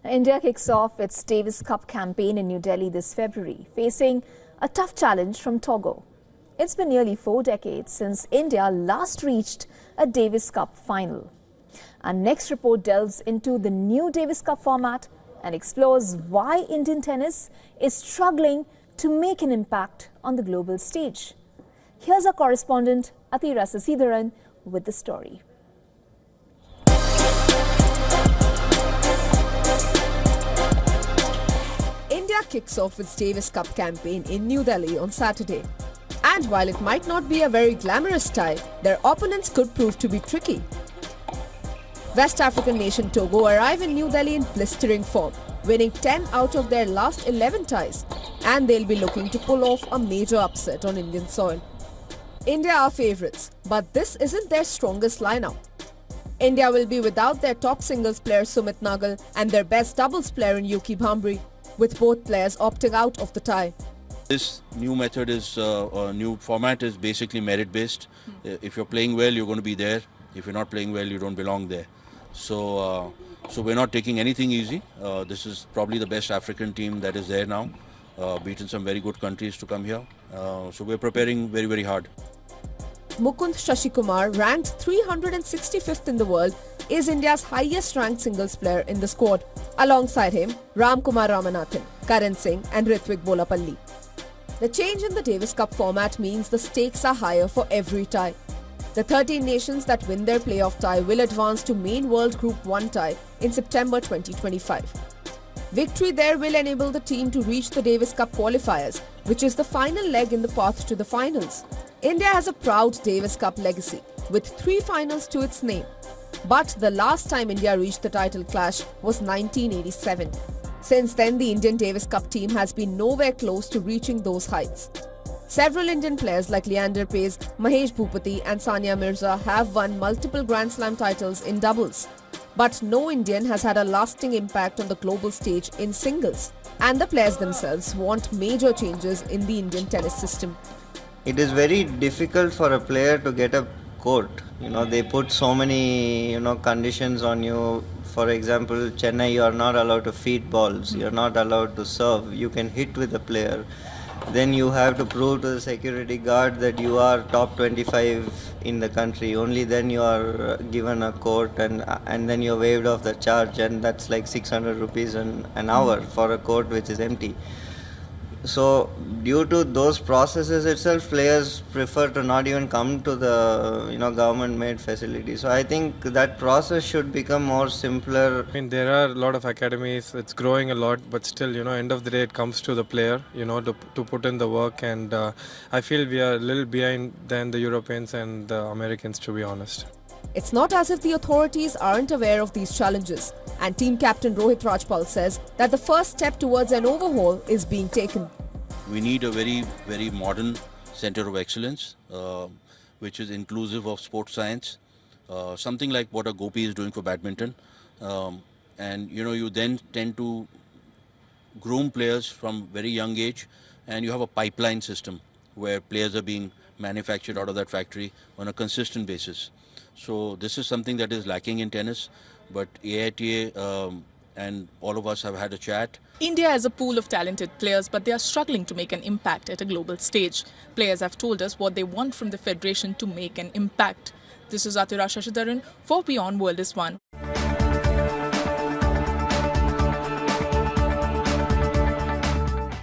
India kicks off its Davis Cup campaign in New Delhi this February, facing a tough challenge from Togo. It's been nearly 4 decades since India last reached a Davis Cup final. Our next report delves into the new Davis Cup format and explores why Indian tennis is struggling to make an impact on the global stage. Here's our correspondent Atira Sasidharan with the story. India kicks off its Davis Cup campaign in New Delhi on Saturday. And while it might not be a very glamorous tie, their opponents could prove to be tricky. West African nation Togo arrive in New Delhi in blistering form, winning 10 out of their last 11 ties, and they'll be looking to pull off a major upset on Indian soil. India are favourites, but this isn't their strongest lineup. India will be without their top singles player Sumit Nagal and their best doubles player in Yuki Bhambri, with both players opting out of the tie. This new method is, new format is basically merit-based. If you're playing well, you're going to be there. If you're not playing well, you don't belong there. So we're not taking anything easy. This is probably the best African team that is there now. Beaten some very good countries to come here. So we're preparing very, very hard. Mukund Shashikumar, ranked 365th in the world, is India's highest ranked singles player in the squad. Alongside him, Ramkumar Ramanathan, Karan Singh and Ritwik Bolapalli. The change in the Davis Cup format means the stakes are higher for every tie. The 13 nations that win their playoff tie will advance to main World Group 1 tie in September 2025. Victory there will enable the team to reach the Davis Cup qualifiers, which is the final leg in the path to the finals. India has a proud Davis Cup legacy, with 3 finals to its name. But the last time India reached the title clash was 1987. Since then, the Indian Davis Cup team has been nowhere close to reaching those heights. Several Indian players like Leander Paes, Mahesh Bhupati and Sania Mirza have won multiple Grand Slam titles in doubles. But no Indian has had a lasting impact on the global stage in singles. And the players themselves want major changes in the Indian tennis system. It is very difficult for a player to get a court. They put so many, conditions on you. For example, Chennai, you are not allowed to feed balls. You are not allowed to serve. You can hit with a player. Then you have to prove to the security guard that you are top 25 in the country. Only then you are given a court and then you're waived off the charge, and that's like 600 rupees an hour for a court which is empty. So due to those processes itself, players prefer to not even come to the government-made facilities. So I think that process should become more simpler. I mean, there are a lot of academies. It's growing a lot, but still, end of the day, it comes to the player, to put in the work. And I feel we are a little behind than the Europeans and the Americans, to be honest. It's not as if the authorities aren't aware of these challenges. And team captain Rohit Rajpal says that the first step towards an overhaul is being taken. We need a very, very modern center of excellence, which is inclusive of sports science, something like what a Gopi is doing for badminton. And you then tend to groom players from very young age, and you have a pipeline system where players are being manufactured out of that factory on a consistent basis. So this is something that is lacking in tennis, but AITA and all of us have had a chat. India has a pool of talented players, but they are struggling to make an impact at a global stage. Players have told us what they want from the federation to make an impact. This is Atira Sasidharan for WION World is One.